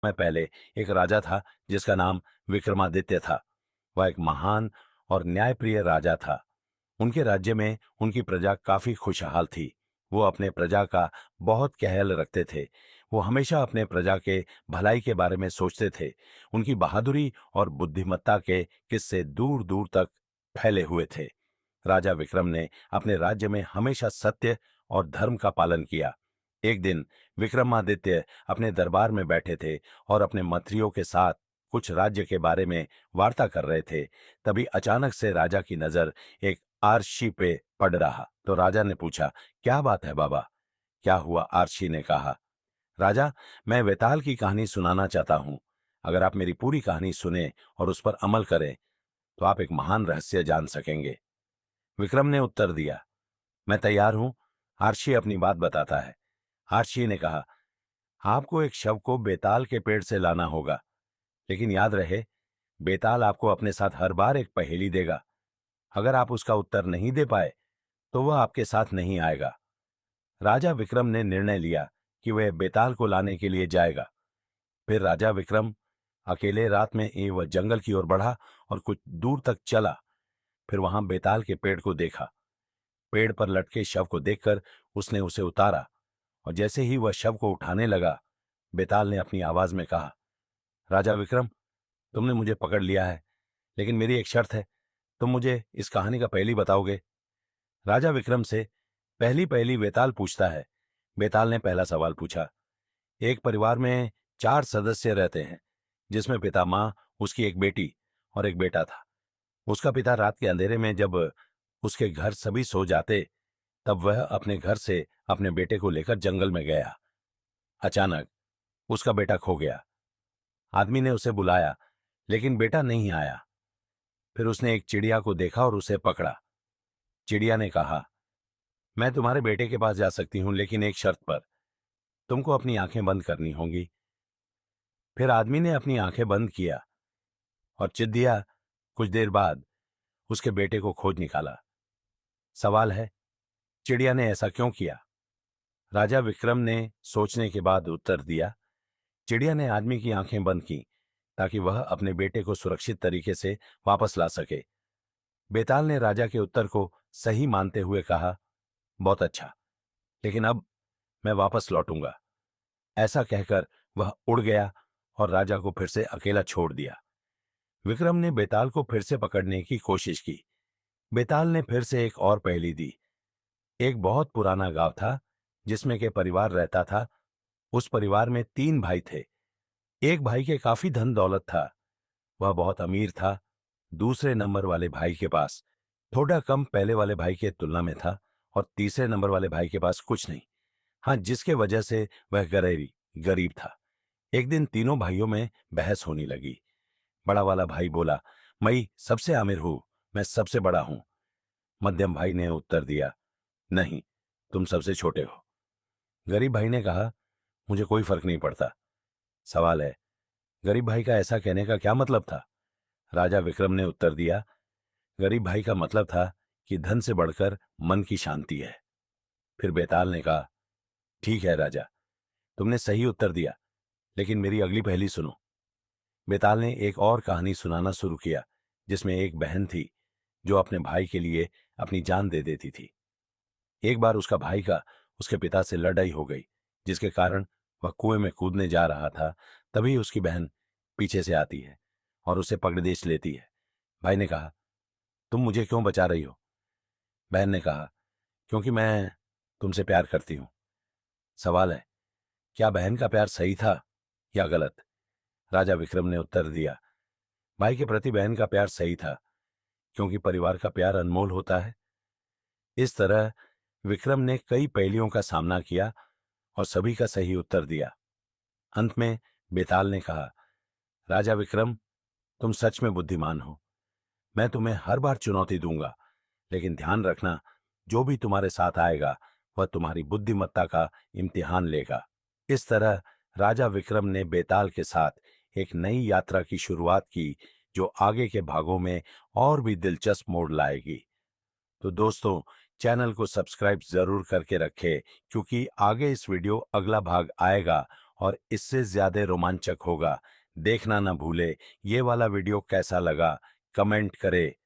समय पहले एक राजा था जिसका नाम विक्रमादित्य था। वह एक महान और न्यायप्रिय राजा था। उनके राज्य में उनकी प्रजा काफी खुशहाल थी। वो अपने प्रजा का बहुत ख्याल रखते थे। वो हमेशा अपने प्रजा के भलाई के बारे में सोचते थे। उनकी बहादुरी और बुद्धिमत्ता के किस्से दूर दूर तक फैले हुए थे। राजा विक्रम ने अपने राज्य में हमेशा सत्य और धर्म का पालन किया। एक दिन विक्रमादित्य अपने दरबार में बैठे थे और अपने मंत्रियों के साथ कुछ राज्य के बारे में वार्ता कर रहे थे। तभी अचानक से राजा की नजर एक आरशी पे पड़ रहा तो राजा ने पूछा, क्या बात है बाबा? क्या हुआ? आरशी ने कहा, राजा, मैं वेताल की कहानी सुनाना चाहता हूं। अगर आप मेरी पूरी कहानी सुने और उस पर अमल करें तो आप एक महान रहस्य जान सकेंगे। विक्रम ने उत्तर दिया, मैं तैयार हूं। आरशी अपनी बात बताता है। आरशी ने कहा, आपको एक शव को बेताल के पेड़ से लाना होगा, लेकिन याद रहे, बेताल आपको अपने साथ हर बार एक पहेली देगा। अगर आप उसका उत्तर नहीं दे पाए तो वह आपके साथ नहीं आएगा। राजा विक्रम ने निर्णय लिया कि वह बेताल को लाने के लिए जाएगा। फिर राजा विक्रम अकेले रात में वह जंगल की ओर बढ़ा और कुछ दूर तक चला। फिर वहां बेताल के पेड़ को देखा। पेड़ पर लटके शव को देखकर उसने उसे उतारा और जैसे ही वह शव को उठाने लगा, बेताल ने अपनी आवाज में कहा, राजा विक्रम, तुमने मुझे पकड़ लिया है, लेकिन मेरी एक शर्त है। तुम मुझे इस कहानी का पहली बताओगे? राजा विक्रम से पहली पहली बेताल पूछता है। बेताल ने पहला सवाल पूछा, एक परिवार में 4 सदस्य रहते हैं, जिसमें पिता, माँ, उसकी एक बेटी और एक बेटा था। उसका पिता रात के अंधेरे में जब उसके घर सभी सो जाते, तब वह अपने घर से अपने बेटे को लेकर जंगल में गया। अचानक उसका बेटा खो गया। आदमी ने उसे बुलाया, लेकिन बेटा नहीं आया। फिर उसने एक चिड़िया को देखा और उसे पकड़ा। चिड़िया ने कहा, मैं तुम्हारे बेटे के पास जा सकती हूं, लेकिन एक शर्त पर। तुमको अपनी आंखें बंद करनी होंगी। फिर आदमी ने अपनी आंखें बंद किया और चिड़िया कुछ देर बाद उसके बेटे को खोज निकाला। सवाल है, चिड़िया ने ऐसा क्यों किया? राजा विक्रम ने सोचने के बाद उत्तर दिया, चिड़िया ने आदमी की आंखें बंद की ताकि वह अपने बेटे को सुरक्षित तरीके से वापस ला सके। बेताल ने राजा के उत्तर को सही मानते हुए कहा, बहुत अच्छा, लेकिन अब मैं वापस लौटूंगा। ऐसा कहकर वह उड़ गया और राजा को फिर से अकेला छोड़ दिया। विक्रम ने बेताल को फिर से पकड़ने की कोशिश की। बेताल ने फिर से एक और पहेली दी। एक बहुत पुराना गांव था जिसमें के परिवार रहता था। उस परिवार में 3 भाई थे। एक भाई के काफी धन दौलत था। वह बहुत अमीर था। दूसरे नंबर वाले भाई के पास थोड़ा कम पहले वाले भाई के तुलना में था और तीसरे नंबर वाले भाई के पास कुछ नहीं। हाँ, जिसके वजह से वह गरीबी गरीब था। एक दिन तीनों भाइयों में बहस होने लगी। बड़ा वाला भाई बोला, मैं सबसे आमिर हूं, मैं सबसे बड़ा हूं। मध्यम भाई ने उत्तर दिया, नहीं, तुम सबसे छोटे हो। गरीब भाई ने कहा, मुझे कोई फर्क नहीं पड़ता। सवाल है, गरीब भाई का ऐसा कहने का क्या मतलब था? राजा विक्रम ने उत्तर दिया, गरीब भाई का मतलब था कि धन से बढ़कर मन की शांति है। फिर बेताल ने कहा, ठीक है राजा, तुमने सही उत्तर दिया, लेकिन मेरी अगली पहेली सुनो। बेताल ने एक और कहानी सुनाना शुरू किया, जिसमें एक बहन थी जो अपने भाई के लिए अपनी जान दे देती थी। एक बार उसका भाई का उसके पिता से लड़ाई हो गई, जिसके कारण वह कुएं में कूदने जा रहा था। तभी उसकी बहन पीछे से आती है और उसे पकड़देश लेती है। भाई ने कहा, तुम मुझे क्यों बचा रही हो? बहन ने कहा, क्योंकि मैं तुमसे प्यार करती हूं। सवाल है, क्या बहन का प्यार सही था या गलत? राजा विक्रम ने उत्तर दिया, भाई के प्रति बहन का प्यार सही था, क्योंकि परिवार का प्यार अनमोल होता है। इस तरह विक्रम ने कई पहेलियों का सामना किया और सभी का सही उत्तर दिया। अंत में बेताल ने कहा, राजा विक्रम, तुम सच में बुद्धिमान हो। मैं तुम्हें हर बार चुनौती दूंगा, लेकिन ध्यान रखना, जो भी तुम्हारे साथ आएगा वह तुम्हारी बुद्धिमत्ता का इम्तिहान लेगा। इस तरह राजा विक्रम ने बेताल के साथ एक नई यात्रा की शुरुआत की, जो आगे के भागों में और भी दिलचस्प मोड़ लाएगी। तो दोस्तों, चैनल को सब्सक्राइब जरूर करके रखें, क्योंकि आगे इस वीडियो अगला भाग आएगा और इससे ज्यादा रोमांचक होगा। देखना ना भूले। ये वाला वीडियो कैसा लगा कमेंट करे